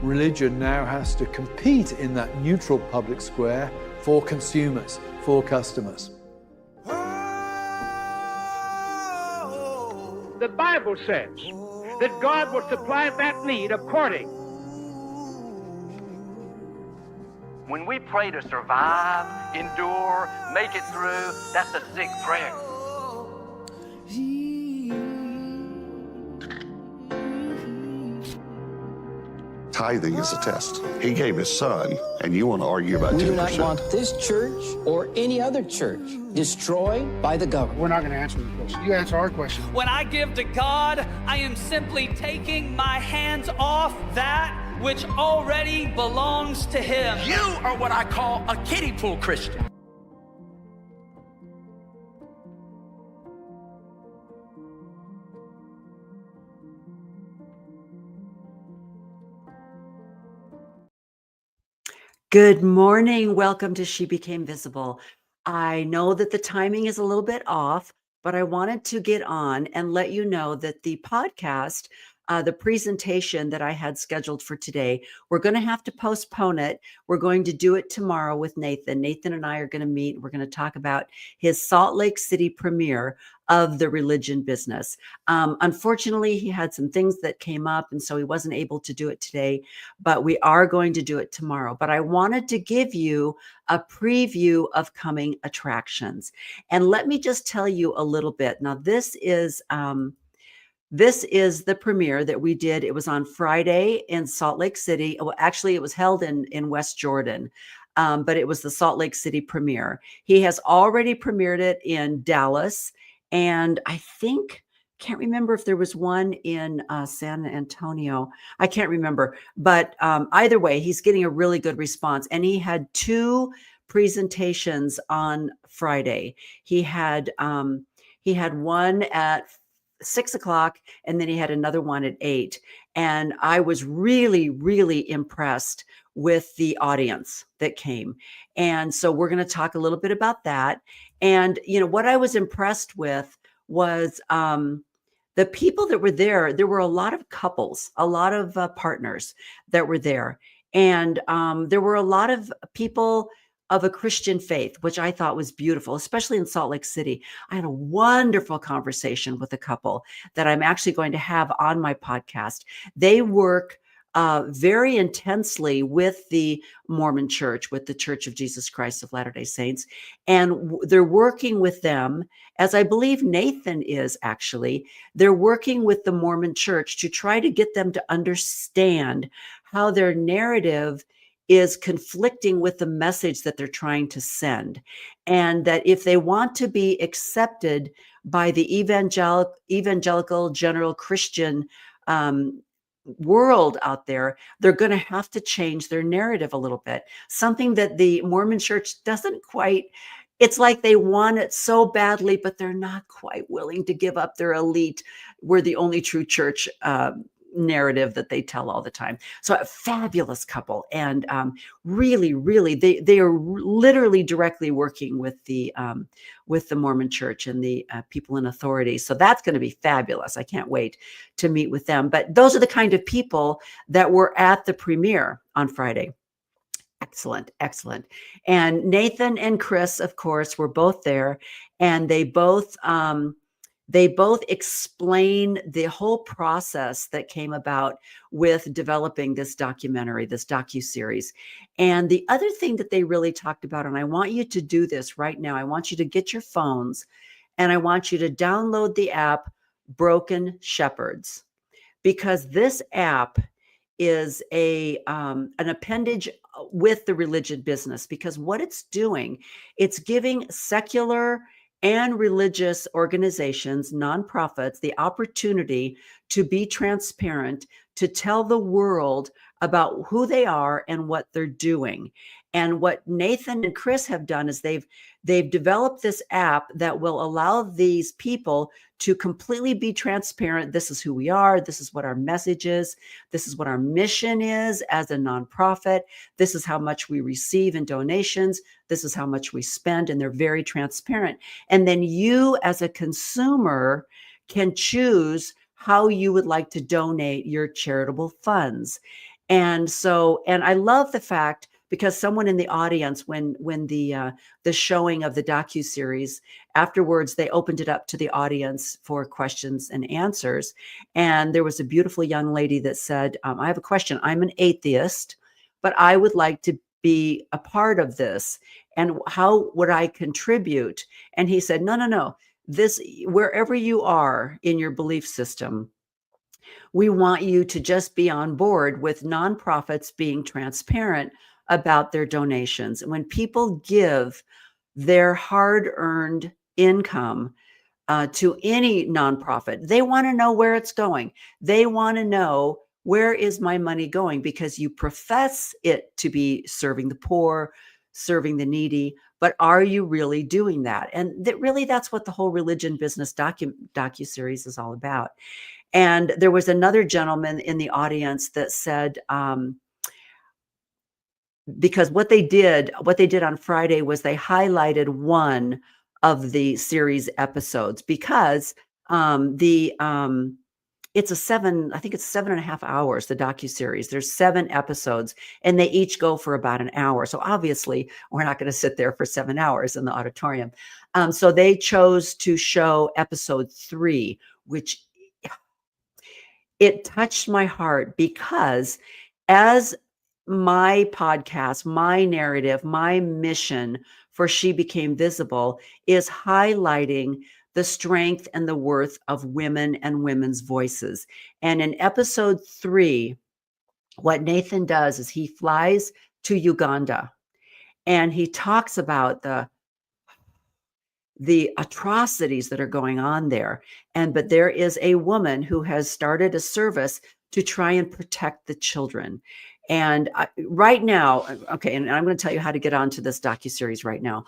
religion now has to compete in that neutral public square for consumers, for customers. The Bible says that God will supply that need according. When we pray to survive, endure, make it through, that's a sick prayer. Tithing is a test. He gave his son, and you want to argue about 10%. We do not want this church or any other church destroyed by the government. We're not going to answer the question. You answer our question. When I give to God, I am simply taking my hands off that which already belongs to Him. You are what I call a kiddie pool Christian. Good morning. Welcome to She Became Visible. I know that the timing is a little bit off, but I wanted to get on and let you know that the podcast, the presentation that I had scheduled for today, we're going to have to postpone it. We're going to do it tomorrow with Nathan. Nathan and I are going to meet. We're going to talk about his Salt Lake City premiere of The Religion Business. Unfortunately, he had some things that came up, and so he wasn't able to do it today, but we are going to do it tomorrow. But I wanted to give you a preview of coming attractions. And let me just tell you a little bit. Now, this is the premiere that we did. It was on Friday in Salt Lake City. Well, actually, it was held in West Jordan, but it was the Salt Lake City premiere. He has already premiered it in Dallas, and I can't remember if there was one in San Antonio. I can't remember, but either way, he's getting a really good response. And he had 2 presentations on Friday. He had one at 6 o'clock, and then he had another one at 8. And I was really, really impressed with the audience that came. And so we're going to talk a little bit about that. And, you know, what I was impressed with was the people that were there. There were a lot of couples, a lot of partners that were there. And there were a lot of people of a Christian faith, which I thought was beautiful, especially in Salt Lake City. I had a wonderful conversation with a couple that I'm actually going to have on my podcast. They work very intensely with the Mormon Church, with the Church of Jesus Christ of Latter-day Saints. And they're working with them, as I believe Nathan is actually, they're working with the Mormon Church to try to get them to understand how their narrative is conflicting with the message that they're trying to send. And that if they want to be accepted by the evangelical general Christian world out there, they're going to have to change their narrative a little bit. Something that the Mormon Church doesn't quite, it's like they want it so badly, but they're not quite willing to give up their elite. We're the only true church narrative that they tell all the time. So a fabulous couple, and really, really, they are literally directly working with the Mormon Church and the people in authority. So that's going to be fabulous. I can't wait to meet with them. But those are the kind of people that were at the premiere on Friday. Excellent, excellent. And Nathan and Chris, of course, were both there, and they both explain the whole process that came about with developing this documentary, this docuseries. And the other thing that they really talked about, and I want you to do this right now, I want you to get your phones and I want you to download the app Broken Shepherds, because this app is an appendage with The Religion Business, because what it's doing, it's giving secular and religious organizations, nonprofits, the opportunity to be transparent, to tell the world about who they are and what they're doing. And what Nathan and Chris have done is they've developed this app that will allow these people to completely be transparent. This is who we are. This is what our message is. This is what our mission is as a nonprofit. This is how much we receive in donations. This is how much we spend. And they're very transparent. And then you as a consumer can choose how you would like to donate your charitable funds. And so, and I love the fact, because someone in the audience, when the showing of the docuseries, afterwards they opened it up to the audience for questions and answers, and there was a beautiful young lady that said, I have a question. I'm an atheist, but I would like to be a part of this, and how would I contribute? And he said, no, this, wherever you are in your belief system, we want you to just be on board with nonprofits being transparent about their donations. And when people give their hard-earned income to any nonprofit, they want to know where it's going. They want to know, where is my money going? Because you profess it to be serving the poor, serving the needy, but are you really doing that? And that's what the whole Religion Business docuseries is all about. And there was another gentleman in the audience that said, because what they did on Friday was they highlighted one of the series episodes, because it's I think it's 7.5 hours, the docuseries. There's 7 episodes, and they each go for about an hour. So obviously we're not going to sit there for 7 hours in the auditorium. So they chose to show episode 3, which it touched my heart, because as my podcast, my narrative, my mission for She Became Visible is highlighting the strength and the worth of women and women's voices. And in episode 3, what Nathan does is he flies to Uganda, and he talks about the atrocities that are going on there. But there is a woman who has started a service to try and protect the children. And right now, okay, and I'm going to tell you how to get onto this docuseries right now.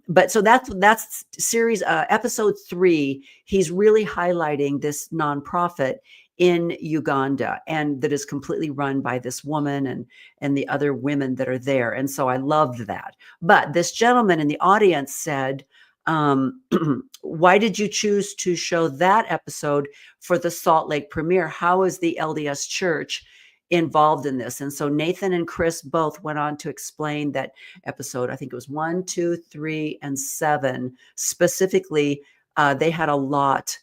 But so that's series episode 3. He's really highlighting this nonprofit in Uganda, and that is completely run by this woman and the other women that are there. And so I loved that. But this gentleman in the audience said, why did you choose to show that episode for the Salt Lake premiere? How is the LDS Church involved in this? And so Nathan and Chris both went on to explain that episode, I think it was 1, 2, 3, and 7, specifically, they had a lot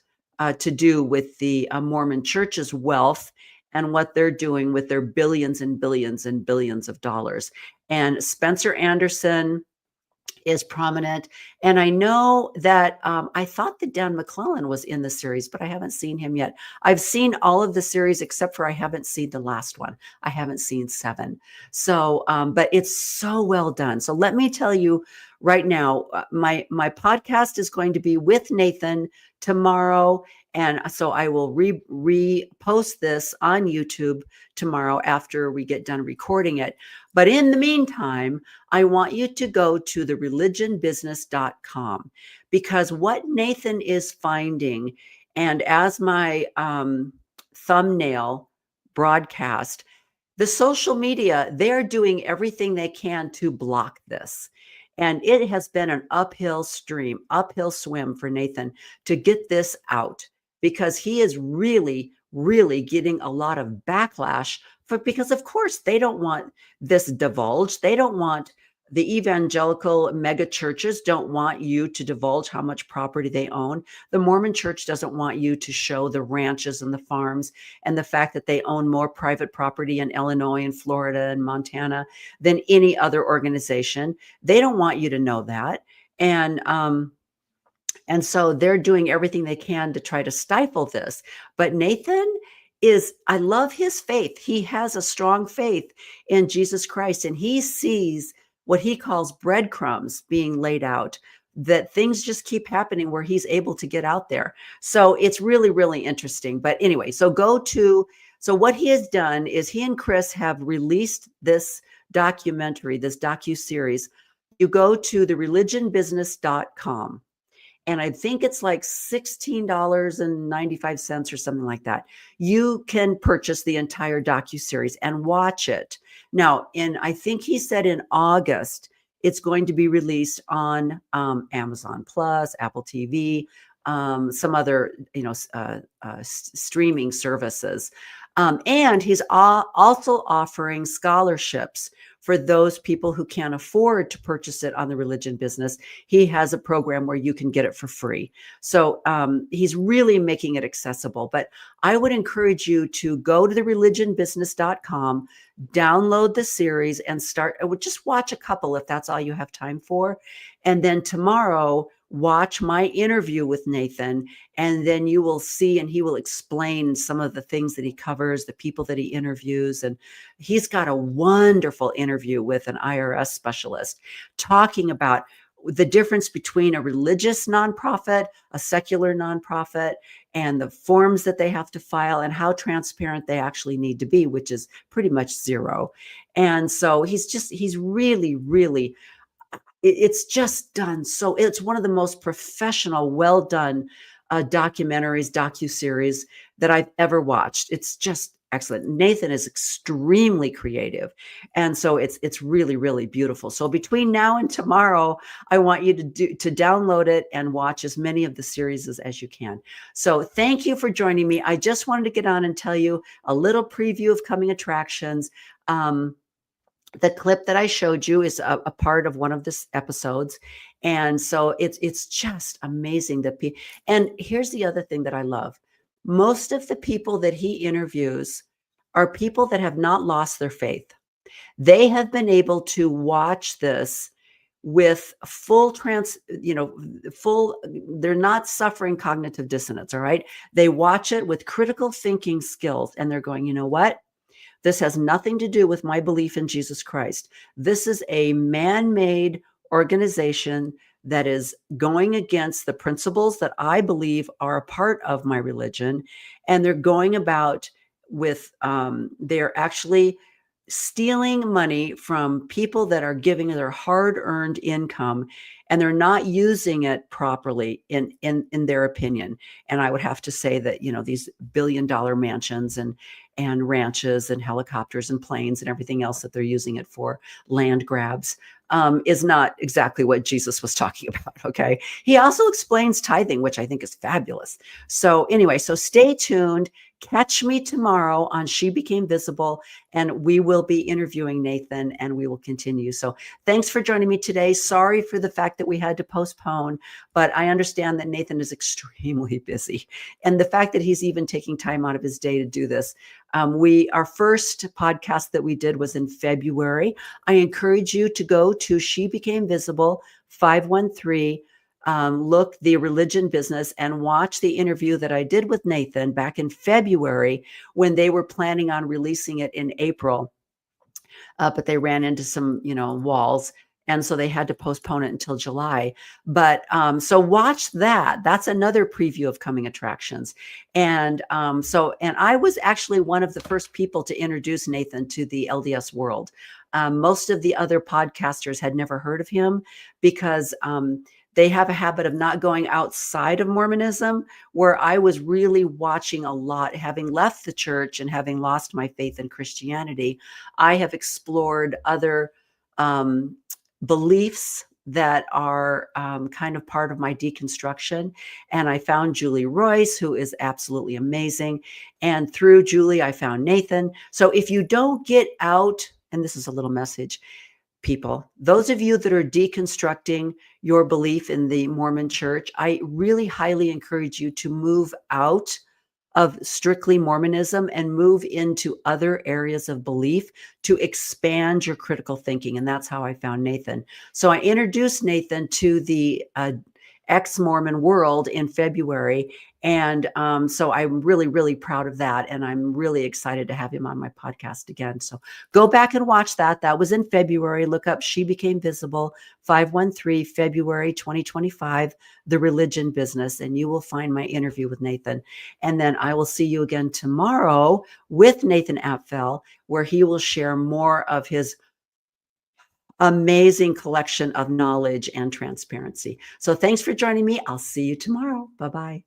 to do with the Mormon Church's wealth and what they're doing with their billions and billions and billions of dollars. And Spencer Anderson is prominent. And I know that I thought that Dan McClellan was in the series, but I haven't seen him yet. I've seen all of the series except for I haven't seen the last one. I haven't seen 7. So, but it's so well done. So let me tell you right now, my podcast is going to be with Nathan tomorrow. And so I will repost this on YouTube tomorrow after we get done recording it. But in the meantime, I want you to go to thereligionbusiness.com, because what Nathan is finding, and as my thumbnail broadcast, the social media, they're doing everything they can to block this. And it has been an uphill swim for Nathan to get this out, because he is really, really getting a lot of backlash because of course they don't want this divulged. They don't want, the evangelical mega churches don't want you to divulge how much property they own. The Mormon Church doesn't want you to show the ranches and the farms and the fact that they own more private property in Illinois and Florida and Montana than any other organization. They don't want you to know that. And so they're doing everything they can to try to stifle this. But Nathan I love his faith. He has a strong faith in Jesus Christ, and he sees what he calls breadcrumbs being laid out, that things just keep happening where he's able to get out there. So it's really, really interesting. But anyway, so what he has done is he and Chris have released this documentary, this docuseries. You go to thereligionbusiness.com. And I think it's like $16.95 or something like that. You can purchase the entire docuseries and watch it. Now, I think he said in August, it's going to be released on Amazon Plus, Apple TV, some other, streaming services. And he's also offering scholarships for those people who can't afford to purchase it on the Religion Business. He has a program where you can get it for free. So he's really making it accessible. But I would encourage you to go to thereligionbusiness.com, download the series, and just watch a couple if that's all you have time for. And then tomorrow, watch my interview with Nathan, and then you will see, and he will explain some of the things that he covers, the people that he interviews. And he's got a wonderful interview with an IRS specialist talking about the difference between a religious nonprofit, a secular nonprofit, and the forms that they have to file and how transparent they actually need to be, which is pretty much zero. And so he's really, really, it's just done. So it's one of the most professional, well done documentaries, docuseries that I've ever watched. It's just excellent. Nathan is extremely creative. And so it's really, really beautiful. So between now and tomorrow, I want you to download it and watch as many of the series as you can. So thank you for joining me. I just wanted to get on and tell you a little preview of coming attractions. The clip that I showed you is a part of one of the episodes. And so it's just amazing that and here's the other thing that I love. Most of the people that he interviews are people that have not lost their faith. They have been able to watch this with they're not suffering cognitive dissonance. All right. They watch it with critical thinking skills, and they're going, you know what? This has nothing to do with my belief in Jesus Christ. This is a man-made organization that is going against the principles that I believe are a part of my religion. And they're going about with, they're actually stealing money from people that are giving their hard-earned income, and they're not using it properly in their opinion. And I would have to say that, these billion-dollar mansions and ranches and helicopters and planes and everything else that they're using it for, land grabs, is not exactly what Jesus was talking about. Okay. He also explains tithing, which I think is fabulous. So anyway, so stay tuned. Catch me tomorrow on She Became Visible, and we will be interviewing Nathan, and we will continue. So thanks for joining me today. Sorry for the fact that we had to postpone, but I understand that Nathan is extremely busy. And the fact that he's even taking time out of his day to do this. Our first podcast that we did was in February. I encourage you to go to She Became Visible 513. Look, The Religion Business, and watch the interview that I did with Nathan back in February when they were planning on releasing it in April. But they ran into some, walls. And so they had to postpone it until July. But so watch that. That's another preview of coming attractions. And and I was actually one of the first people to introduce Nathan to the LDS world. Most of the other podcasters had never heard of him because they have a habit of not going outside of Mormonism, where I was really watching a lot. Having left the church and having lost my faith in Christianity, I have explored other beliefs that are kind of part of my deconstruction. And I found Julie Royce, who is absolutely amazing. And through Julie, I found Nathan. So if you don't get out, and this is a little message, people, those of you that are deconstructing your belief in the Mormon church, I really highly encourage you to move out of strictly Mormonism and move into other areas of belief to expand your critical thinking. And that's how I found Nathan. So I introduced Nathan to the ex-Mormon world in February. And so I'm really, really proud of that. And I'm really excited to have him on my podcast again. So go back and watch that. That was in February. Look up She Became Visible, 513, February 2025, The Religion Business. And you will find my interview with Nathan. And then I will see you again tomorrow with Nathan Apfel, where he will share more of his amazing collection of knowledge and transparency. So thanks for joining me. I'll see you tomorrow. Bye-bye.